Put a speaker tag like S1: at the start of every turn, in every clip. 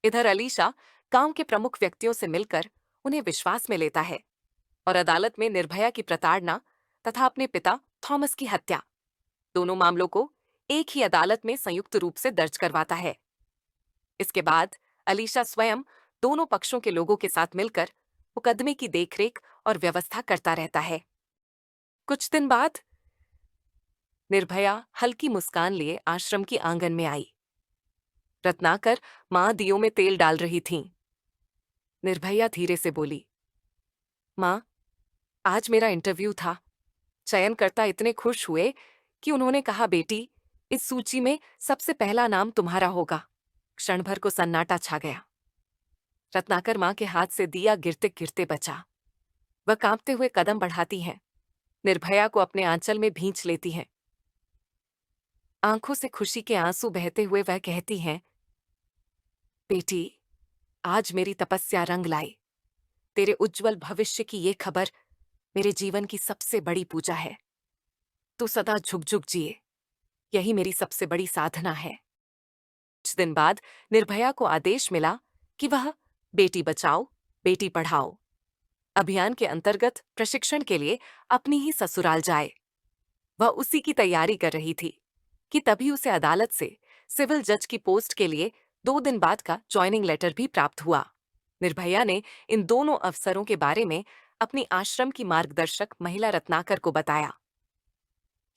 S1: इधर अलीशा गांव के प्रमुख व्यक्तियों से मिलकर उन्हें विश्वास में लेता है और अदालत में निर्भया की प्रताड़ना तथा अपने पिता थॉमस की हत्या, दोनों मामलों को एक ही अदालत में संयुक्त रूप से दर्ज करवाता है। इसके बाद अलीशा स्वयं दोनों पक्षों के लोगों के साथ मिलकर मुकदमे की देखरेख और व्यवस्था करता रहता है। कुछ दिन बाद निर्भया हल्की मुस्कान लिए आश्रम की आंगन में आई। रत्नाकर मां दियो में तेल डाल रही थीं। निर्भया धीरे से बोली, मां, आज मेरा इंटरव्यू था। चयनकर्ता इतने खुश हुए कि उन्होंने कहा, बेटी, इस सूची में सबसे पहला नाम तुम्हारा होगा। क्षण भर को सन्नाटा छा गया। रत्नाकर मां के हाथ से दिया गिरते गिरते बचा। वह कांपते हुए कदम बढ़ाती हैं, निर्भया को अपने आंचल में भींच लेती हैं। आंखों से खुशी के आंसू बहते हुए वह कहती हैं, बेटी, आज मेरी तपस्या रंग लाई। तेरे उज्जवल भविष्य की ये खबर मेरे जीवन की सबसे बड़ी पूजा है। तू सदा झुक झुक जिए, यही मेरी सबसे बड़ी साधना है। कुछ दिन बाद निर्भया को आदेश मिला कि वह बेटी बचाओ, बेटी पढ़ाओ अभियान के अंतर्गत प्रशिक्षण के लिए अपनी ही ससुराल जाए। वह उसी की तैयारी कर रही थी कि तभी उसे अदालत से सिविल जज की पोस्ट के लिए 2 दिन बाद का ज्वाइनिंग लेटर भी प्राप्त हुआ। निर्भया ने इन दोनों अवसरों के बारे में अपनी आश्रम की मार्गदर्शक महिला रत्नाकर को बताया।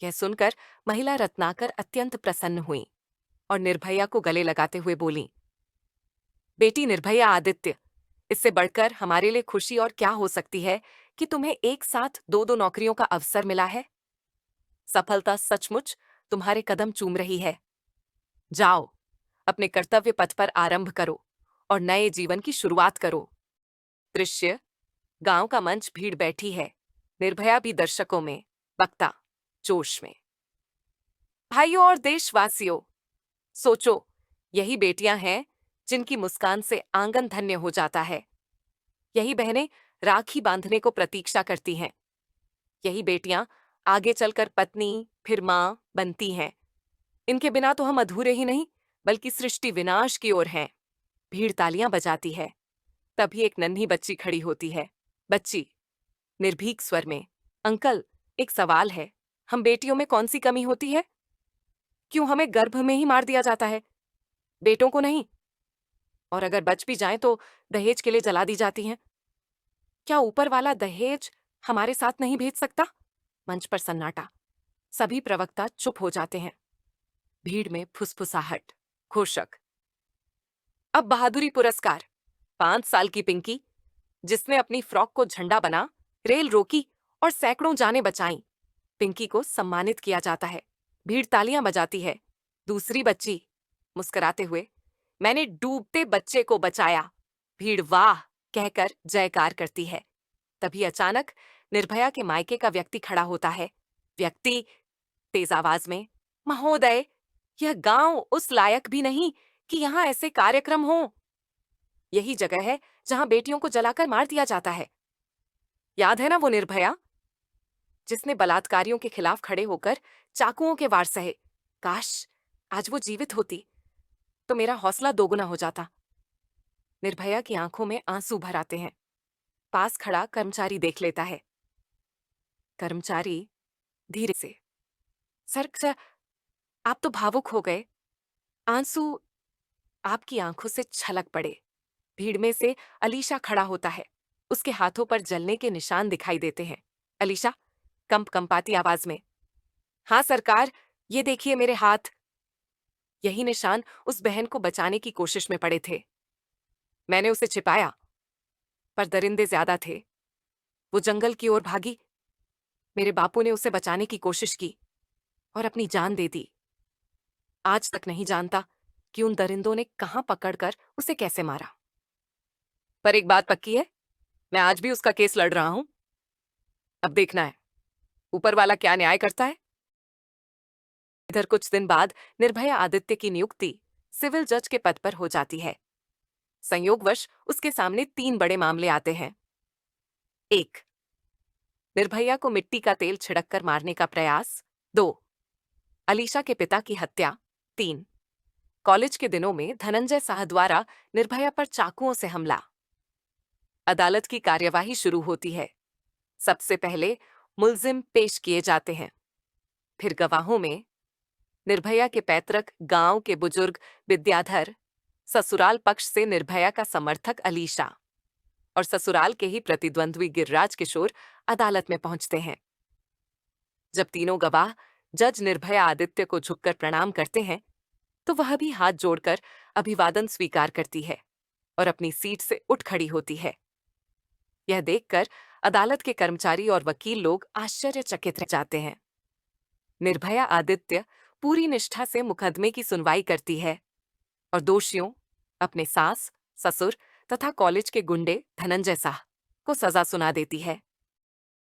S1: यह सुनकर महिला रत्नाकर अत्यंत प्रसन्न हुई और निर्भया को गले लगाते हुए बोली, बेटी निर्भया आदित्य, इससे बढ़कर हमारे लिए खुशी और क्या हो सकती है कि तुम्हें एक साथ दो दो नौकरियों का अवसर मिला है। सफलता सचमुच तुम्हारे कदम चूम रही है। जाओ, अपने कर्तव्य पथ पर आरंभ करो और नए जीवन की शुरुआत करो। दृश्य, गांव का मंच, भीड़ बैठी है, निर्भया भी दर्शकों में, वक्ता जोश में। भाइयों और देशवासियों, सोचो, यही बेटियां हैं जिनकी मुस्कान से आंगन धन्य हो जाता है। यही बहनें राखी बांधने को प्रतीक्षा करती हैं। यही बेटियां आगे चलकर पत्नी, फिर मां बनती हैं। इनके बिना तो हम अधूरे ही नहीं, बल्कि सृष्टि विनाश की ओर हैं। भीड़ तालियां बजाती है। तभी एक नन्ही बच्ची खड़ी होती है। बच्ची निर्भीक स्वर में, अंकल, एक सवाल है। हम बेटियों में कौन सी कमी होती है? क्यों हमें गर्भ में ही मार दिया जाता है, बेटों को नहीं? और अगर बच भी जाएं तो दहेज के लिए जला दी जाती हैं। क्या ऊपर वाला दहेज हमारे साथ नहीं भेज सकता? मंच पर सन्नाटा। सभी प्रवक्ता चुप हो जाते हैं। भीड़ में फुसफुसाहट। घोषक, अब बहादुरी पुरस्कार 5 साल की पिंकी, जिसने अपनी फ्रॉक को झंडा बना, रेल रोकी और सैकड़ों जानें बचाईं, पिंकी को सम्मानित किया जाता है। भीड़ तालियां बजाती है। दूसरी बच्ची मुस्कुराते हुए, मैंने डूबते बच्चे को बचाया। भीड़ वाह कहकर जयकार करती है। तभी अचानक निर्भया के मायके का व्यक्ति खड़ा होता है। व्यक्ति तेज आवाज में, महोदय, यह गांव उस लायक भी नहीं कि यहां ऐसे कार्यक्रम हों। यही जगह है जहां बेटियों को जलाकर मार दिया जाता है। याद है ना वो निर्भया, जिसने बलात्कारियों के खिलाफ खड़े होकर चाकुओं के वार सहे? काश आज वो जीवित होती तो मेरा हौसला दोगुना हो जाता। निर्भया की आंखों में आंसू भर आते हैं। पास खड़ा कर्मचारी देख लेता है। कर्मचारी धीरे से, सर, आप तो भावुक हो गए। आंसू आपकी आंखों से छलक पड़े। भीड़ में से अलीशा खड़ा होता है। उसके हाथों पर जलने के निशान दिखाई देते हैं। अलीशा कंपाती आवाज में, हाँ सरकार, ये देखिए मेरे हाथ। यही निशान उस बहन को बचाने की कोशिश में पड़े थे। मैंने उसे छिपाया, पर दरिंदे ज्यादा थे। वो जंगल की ओर भागी। मेरे बापू ने उसे बचाने की कोशिश की और अपनी जान दे दी। आज तक नहीं जानता कि उन दरिंदों ने कहां पकड़कर उसे कैसे मारा। पर एक बात पक्की है, मैं आज भी उसका केस लड़ रहा हूं। अब देखना है ऊपर वाला क्या न्याय करता है। इधर कुछ दिन बाद निर्भया आदित्य की नियुक्ति सिविल जज के पद पर हो जाती है। संयोगवश उसके सामने 3 बड़े मामले आते हैं। 1, निर्भया को मिट्टी का तेल छिड़ककर मारने का प्रयास। 2, अलीशा के पिता की हत्या। 3, कॉलेज के दिनों में धनंजय साह द्वारा निर्भया पर चाकुओं से हमला। अदालत की कार्यवाही शुरू होती है। सबसे पहले मुल्जिम पेश किए जाते हैं। फिर गवाहों में निर्भया के पैतृक गांव के बुजुर्ग विद्याधर, ससुराल पक्ष से निर्भया का समर्थक अलीशा और ससुराल के ही प्रतिद्वंद्वी गिरिराज किशोर अदालत में पहुंचते हैं। जब तीनों गवाह जज निर्भया आदित्य को झुककर प्रणाम करते हैं, तो वह भी हाथ जोड़कर अभिवादन स्वीकार करती है और अपनी सीट से उठ खड़ी होती है। यह देखकर अदालत के कर्मचारी और वकील लोग आश्चर्यचकित रह जाते हैं। निर्भया आदित्य पूरी निष्ठा से मुकदमे की सुनवाई करती है और दोषियों, अपने सास, ससुर तथा कॉलेज के गुंडे धनंजय साह को सजा सुना देती है।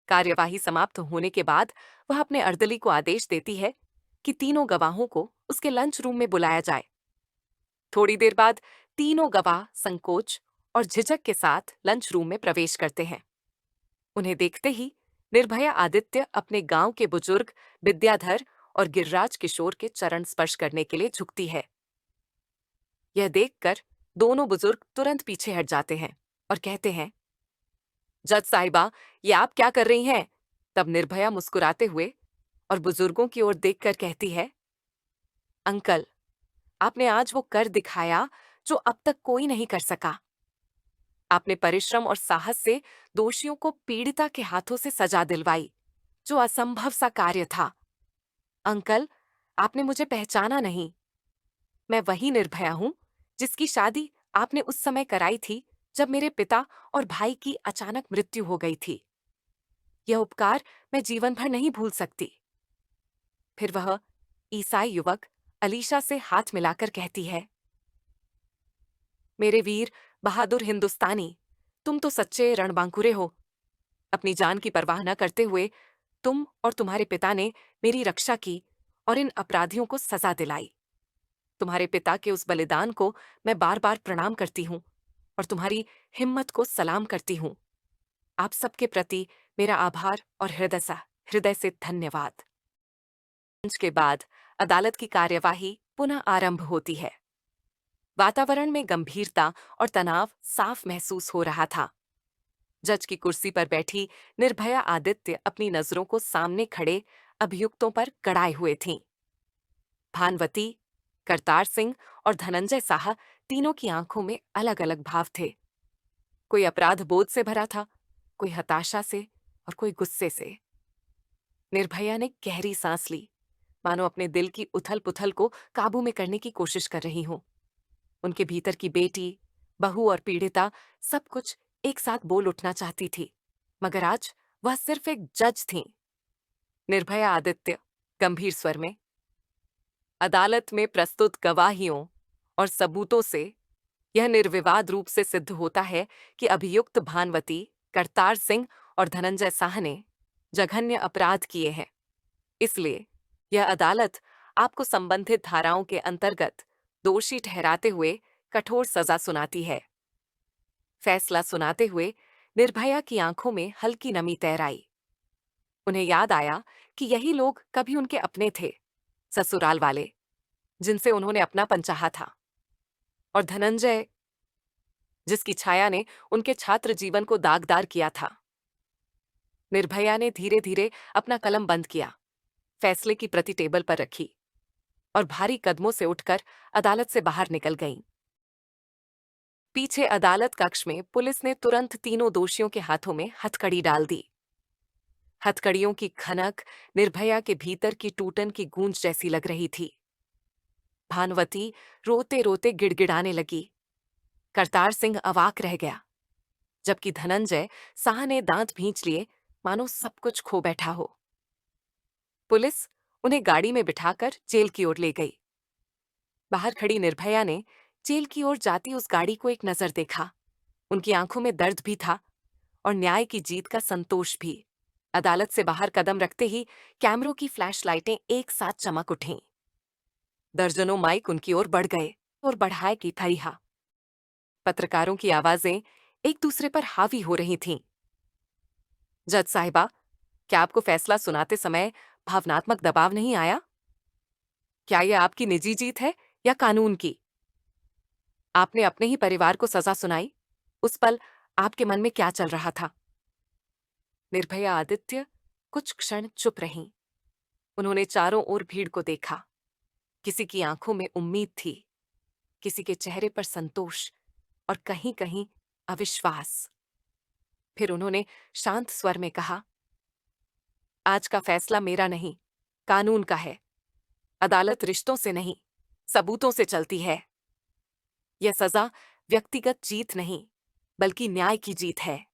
S1: कार्यवाही समाप्त होने के बाद वह अपने अर्दली को आदेश देती है कि तीनों गवाहों को उसके लंच रूम में बुलाया जाए। थोड़ी देर बाद तीनों गवाह संकोच और झिझक के साथ लंच रूम में प्रवेश करते हैं। उन्हें देखते ही निर्भया आदित्य अपने गांव के बुजुर्ग विद्याधर और गिरिराज किशोर के चरण स्पर्श करने के लिए झुकती है। यह देखकर दोनों बुजुर्ग तुरंत पीछे हट जाते हैं और कहते हैं, जज साहिबा, ये आप क्या कर रही हैं? तब निर्भया मुस्कुराते हुए और बुजुर्गों की ओर देखकर कहती है, अंकल, आपने आज वो कर दिखाया जो अब तक कोई नहीं कर सका। आपने परिश्रम और साहस से दोषियों को पीड़िता के हाथों से सजा दिलवाई, जो असंभव सा कार्य था। अंकल, आपने मुझे पहचाना नहीं। मैं वही निर्भया हूं जिसकी शादी आपने उस समय कराई थी जब मेरे पिता और भाई की अचानक मृत्यु हो गई थी। यह उपकार मैं जीवन भर नहीं भूल सकती। फिर वह ईसाई युवक अलीशा से हाथ मिलाकर कहती है, मेरे वीर बहादुर हिंदुस्तानी, तुम तो सच्चे रणबांकुरे हो। अपनी जान की परवाह न करते हुए तुम और तुम्हारे पिता ने मेरी रक्षा की और इन अपराधियों को सजा दिलाई। तुम्हारे पिता के उस बलिदान को मैं बार बार प्रणाम करती हूँ और तुम्हारी हिम्मत को सलाम करती हूँ। आप सबके प्रति मेरा आभार और हृदय से धन्यवाद। लंच के बाद अदालत की कार्यवाही पुनः आरंभ होती है। वातावरण में गंभीरता और तनाव साफ महसूस हो रहा था। जज की कुर्सी पर बैठी निर्भया आदित्य अपनी नजरों को सामने खड़े अभियुक्तों पर गड़ाए हुए थीं। भानवती, करतार सिंह और धनंजय साहा तीनों की आंखों में अलग अलग भाव थे। कोई अपराध बोध से भरा था, कोई हताशा से और कोई गुस्से से। निर्भया ने गहरी सांस ली, मानो अपने दिल की उथल पुथल को काबू में करने की कोशिश कर रही हूं। उनके भीतर की बेटी, बहू और पीड़िता सब कुछ एक साथ बोल उठना चाहती थी, मगर आज वह सिर्फ एक जज थीं। निर्भया आदित्य गंभीर स्वर में, अदालत में प्रस्तुत गवाहियों और सबूतों से यह निर्विवाद रूप से सिद्ध होता है कि अभियुक्त भानवती, करतार सिंह और धनंजय साह ने जघन्य अपराध किए हैं। इसलिए यह अदालत आपको संबंधित धाराओं के अंतर्गत दोषी ठहराते हुए कठोर सजा सुनाती है। फैसला सुनाते हुए निर्भया की आंखों में हल्की नमी तैर आई। उन्हें याद आया कि यही लोग कभी उनके अपने थे, ससुराल वाले, जिनसे उन्होंने अपनापन चाहा था, और धनंजय, जिसकी छाया ने उनके छात्र जीवन को दागदार किया था। निर्भया ने धीरे धीरे अपना कलम बंद किया, फैसले की प्रति टेबल पर रखी और भारी कदमों से उठकर अदालत से बाहर निकल गईं। पीछे अदालत कक्ष में पुलिस ने तुरंत तीनों दोषियों के हाथों में हथकड़ी डाल दी। हथकड़ियों की खनक निर्भया के भीतर की टूटन की गूंज जैसी लग रही थी। भानवती रोते रोते गिड़गिड़ाने लगी। करतार सिंह अवाक रह गया, जबकि धनंजय साह ने दांत भींच लिए, मानो सब कुछ खो बैठा हो। पुलिस उन्हें गाड़ी में बिठाकर जेल की ओर ले गई। बाहर खड़ी निर्भया ने जेल की ओर जाती उस गाड़ी को एक नजर देखा। उनकी आंखों में दर्द भी था और न्याय की जीत का संतोष भी। अदालत से बाहर कदम रखते ही कैमरों की फ्लैश लाइटें एक साथ चमक उठीं। दर्जनों माइक उनकी ओर बढ़ गए और बढ़ाए की थरिहा। पत्रकारों की आवाजें एक दूसरे पर हावी हो रही थीं। जज साहिबा, क्या आपको फैसला सुनाते समय भावनात्मक दबाव नहीं आया? क्या यह आपकी निजी जीत है या कानून की? आपने अपने ही परिवार को सजा सुनाई। उस पल आपके मन में क्या चल रहा था? निर्भया आदित्य कुछ क्षण चुप रहीं। उन्होंने चारों ओर भीड़ को देखा। किसी की आंखों में उम्मीद थी, किसी के चेहरे पर संतोष और कहीं कहीं अविश्वास। फिर उन्होंने शांत स्वर में कहा, आज का फैसला मेरा नहीं, कानून का है। अदालत रिश्तों से नहीं, सबूतों से चलती है। यह सजा व्यक्तिगत जीत नहीं, बल्कि न्याय की जीत है।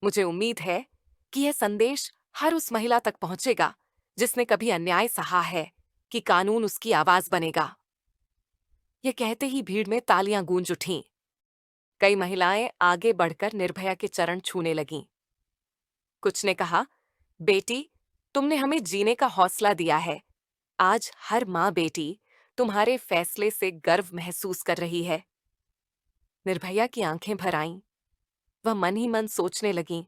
S1: मुझे उम्मीद है कि यह संदेश हर उस महिला तक पहुंचेगा जिसने कभी अन्याय सहा है, कि कानून उसकी आवाज बनेगा। यह कहते ही भीड़ में तालियां गूंज उठीं। कई महिलाएं आगे बढ़कर निर्भया के चरण छूने लगीं। कुछ ने कहा, बेटी, तुमने हमें जीने का हौसला दिया है। आज हर माँ बेटी तुम्हारे फैसले से गर्व महसूस कर रही है। निर्भया की आंखें भर आईं। वह मन ही मन सोचने लगीं,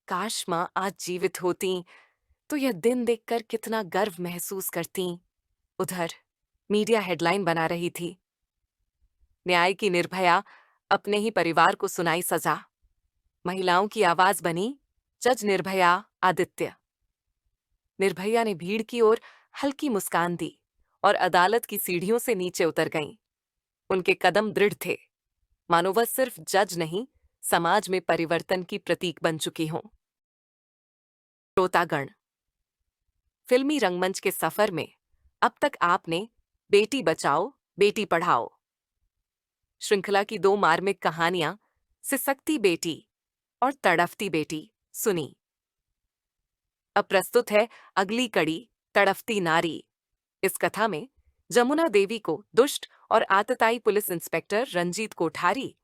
S1: काश माँ आज जीवित होती तो यह दिन देखकर कितना गर्व महसूस करती। उधर मीडिया हेडलाइन बना रही थी, न्याय की निर्भया अपने ही परिवार को सुनाई सजा। महिलाओं की आवाज बनी जज निर्भया आदित्य। निर्भया ने भीड़ की ओर हल्की मुस्कान दी और अदालत की सीढ़ियों से नीचे उतर गईं। उनके कदम दृढ़ थे, मानो वह सिर्फ जज नहीं, समाज में परिवर्तन की प्रतीक बन चुकी हों। श्रोतागण, फिल्मी रंगमंच के सफर में अब तक आपने बेटी बचाओ बेटी पढ़ाओ श्रृंखला की दो मार्मिक कहानियां, सिसकती बेटी और तड़फती बेटी, सुनी। अब प्रस्तुत है अगली कड़ी, तड़फती नारी। इस कथा में जमुना देवी को दुष्ट और आतताई पुलिस इंस्पेक्टर रंजीत कोठारी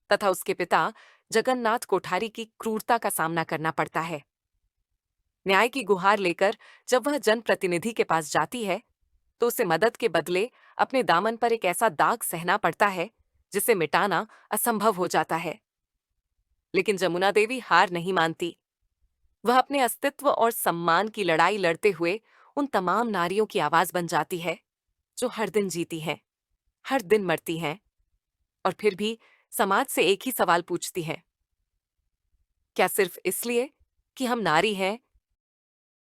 S1: तथा उसके पिता जगन्नाथ कोठारी की क्रूरता का सामना करना पड़ता है। न्याय की गुहार लेकर जब वह जनप्रतिनिधि के पास जाती है तो उसे मदद के बदले अपने दामन पर एक ऐसा दाग सहना पड़ता है जिसे मिटाना असंभव हो जाता है। लेकिन जमुना देवी हार नहीं मानती। वह अपने अस्तित्व और सम्मान की लड़ाई लड़ते हुए उन तमाम नारियों की आवाज बन जाती है जो हर दिन जीती हैं, हर दिन मरती हैं और फिर भी समाज से एक ही सवाल पूछती हैं, क्या सिर्फ इसलिए कि हम नारी हैं